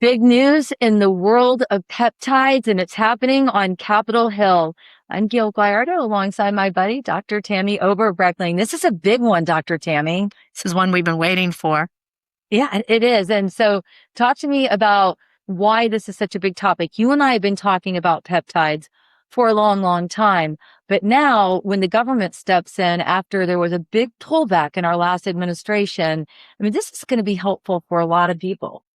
Big news in the world of peptides, and it's happening on Capitol Hill. I'm Gayle Guyardo alongside my buddy, Dr. Tami O. This is a big one, Dr. Tami. This is one we've been waiting for. Yeah, it is. And so talk to me about why this is such a big topic. You and I have been talking about peptides for a long, long time. But now when the government steps in after there was a big pullback in our last administration, this is going to be helpful for a lot of people.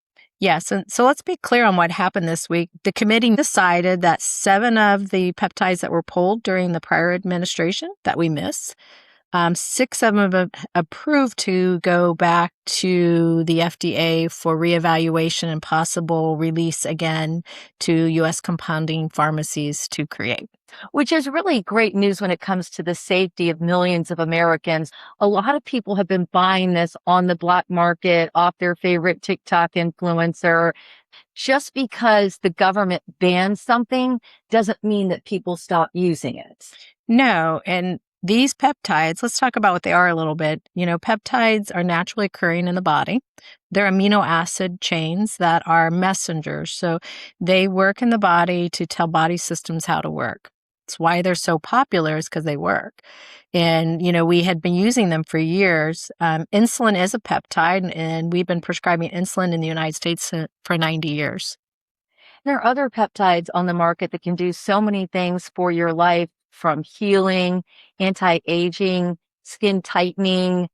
Yes, and so let's be clear on what happened this week. The committee decided that 7 of the peptides that were pulled during the prior administration that we miss, 6 of them have approved to go back to the FDA for reevaluation and possible release again to U.S. compounding pharmacies to create. Which is really great news when it comes to the safety of millions of Americans. A lot of people have been buying this on the black market off their favorite TikTok influencer. Just because the government bans something doesn't mean that people stop using it. No, and these peptides, let's talk about what they are a little bit. Peptides are naturally occurring in the body. They're amino acid chains that are messengers. So they work in the body to tell body systems how to work. It's why they're so popular is because they work. And, we had been using them for years. Insulin is a peptide, and we've been prescribing insulin in the United States for 90 years. There are other peptides on the market that can do so many things for your life, from healing, anti-aging, skin tightening,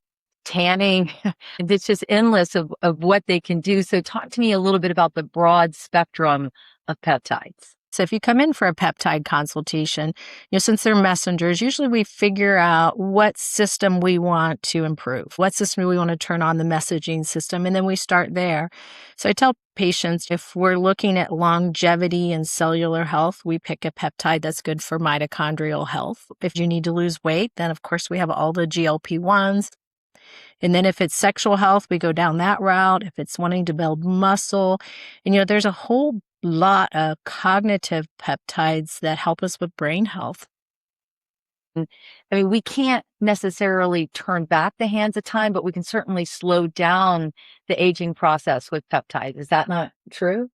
tanning. It's just endless of what they can do. So talk to me a little bit about the broad spectrum of peptides. So if you come in for a peptide consultation, since they're messengers, usually we figure out what system we want to improve, what system we want to turn on the messaging system, and then we start there. So I tell patients, if we're looking at longevity and cellular health, we pick a peptide that's good for mitochondrial health. If you need to lose weight, then of course we have all the GLP-1s. And then if it's sexual health, we go down that route. If it's wanting to build muscle, and there's a whole lot of cognitive peptides that help us with brain health. We can't necessarily turn back the hands of time, but we can certainly slow down the aging process with peptides. Is that not true?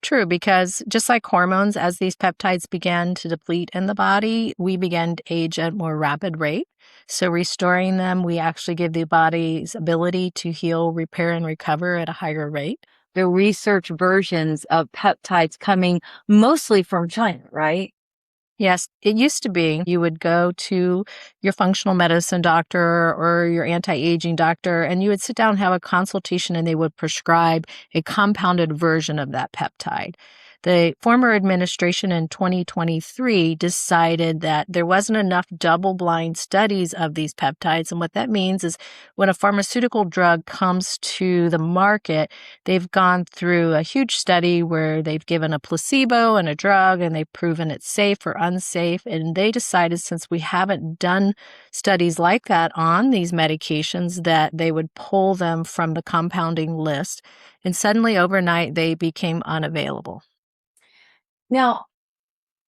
True, because just like hormones, as these peptides began to deplete in the body, we began to age at a more rapid rate. So restoring them, we actually give the body's ability to heal, repair, and recover at a higher rate. The research versions of peptides coming mostly from China, right? Yes, it used to be you would go to your functional medicine doctor or your anti-aging doctor, and you would sit down and have a consultation, and they would prescribe a compounded version of that peptide. The former administration in 2023 decided that there wasn't enough double-blind studies of these peptides. And what that means is when a pharmaceutical drug comes to the market, they've gone through a huge study where they've given a placebo and a drug, and they've proven it's safe or unsafe. And they decided, since we haven't done studies like that on these medications, that they would pull them from the compounding list. And suddenly, overnight, they became unavailable. Now,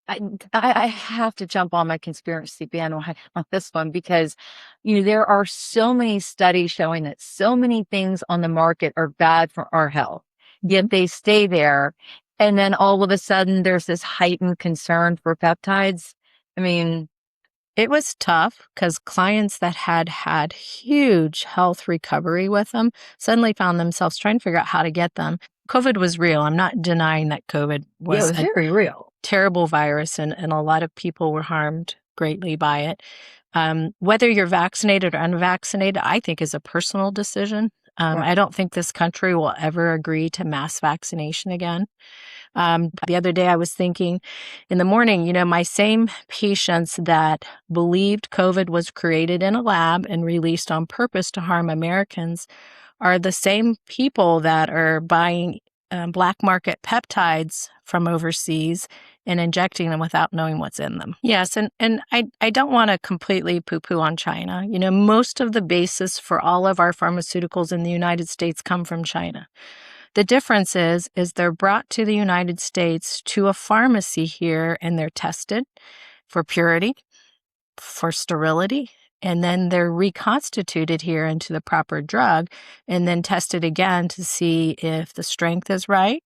I have to jump on my conspiracy bandwagon on this one because, there are so many studies showing that so many things on the market are bad for our health, yet they stay there. And then all of a sudden there's this heightened concern for peptides. It was tough because clients that had huge health recovery with them suddenly found themselves trying to figure out how to get them. COVID was real. I'm not denying that COVID was very real. Terrible virus, and a lot of people were harmed greatly by it. Whether you're vaccinated or unvaccinated, I think is a personal decision. Right. I don't think this country will ever agree to mass vaccination again. The other day I was thinking in the morning, my same patients that believed COVID was created in a lab and released on purpose to harm Americans are the same people that are buying black market peptides from overseas and injecting them without knowing what's in them. Yes, and I don't want to completely poo-poo on China. Most of the basis for all of our pharmaceuticals in the United States come from China. The difference is they're brought to the United States to a pharmacy here, and they're tested for purity, for sterility, and then they're reconstituted here into the proper drug and then tested again to see if the strength is right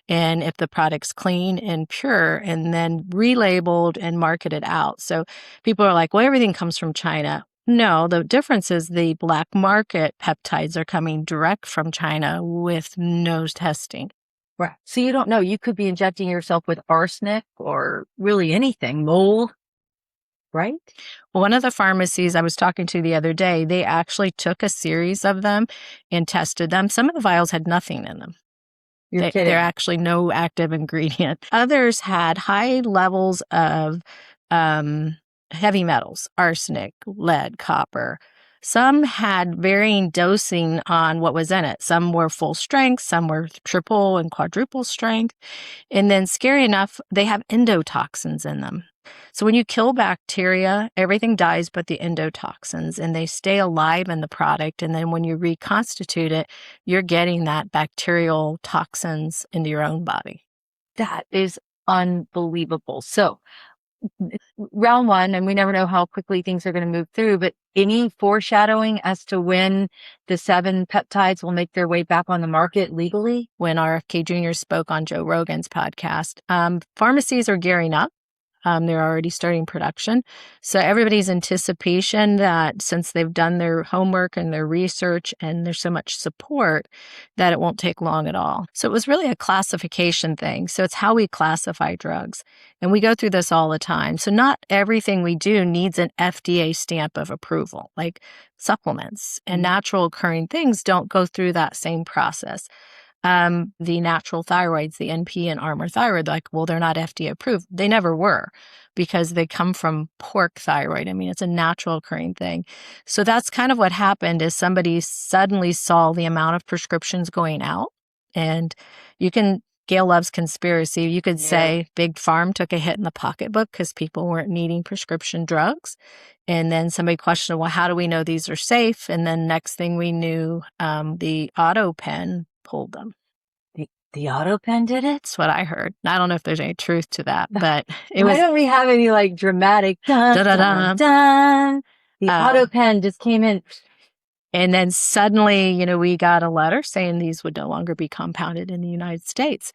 and if the product's clean and pure, and then relabeled and marketed out. So people are like, well, everything comes from China. No, the difference is the black market peptides are coming direct from China with no testing. Right. So you don't know. You could be injecting yourself with arsenic or really anything, mold, right? Well, one of the pharmacies I was talking to the other day, they actually took a series of them and tested them. Some of the vials had nothing in them. You're kidding. They're actually no active ingredient. Others had high levels of heavy metals, arsenic, lead, copper. Some had varying dosing on what was in it. Some were full strength, some were triple and quadruple strength. And then, scary enough, they have endotoxins in them. So when you kill bacteria, everything dies but the endotoxins, and they stay alive in the product. And then when you reconstitute it, you're getting that bacterial toxins into your own body. That is unbelievable. So round one, and we never know how quickly things are going to move through, but any foreshadowing as to when the 7 peptides will make their way back on the market legally? When RFK Jr. spoke on Joe Rogan's podcast, pharmacies are gearing up. They're already starting production. So everybody's anticipation that since they've done their homework and their research and there's so much support, that it won't take long at all. So it was really a classification thing. So it's how we classify drugs. And we go through this all the time. So not everything we do needs an FDA stamp of approval, like supplements and natural occurring things don't go through that same process. The natural thyroids, the NP and Armour thyroid, like, well, they're not FDA approved. They never were because they come from pork thyroid. I mean, it's a natural occurring thing. So that's kind of what happened is somebody suddenly saw the amount of prescriptions going out. And Gayle loves conspiracy. You could say Big Pharma took a hit in the pocketbook because people weren't needing prescription drugs. And then somebody questioned, well, how do we know these are safe? And then next thing we knew, the auto pen pulled them. The auto pen did it? That's what I heard. I don't know if there's any truth to that, but Why don't we have any like dramatic dun, dun, dun? The auto pen just came in. And then suddenly, we got a letter saying these would no longer be compounded in the United States.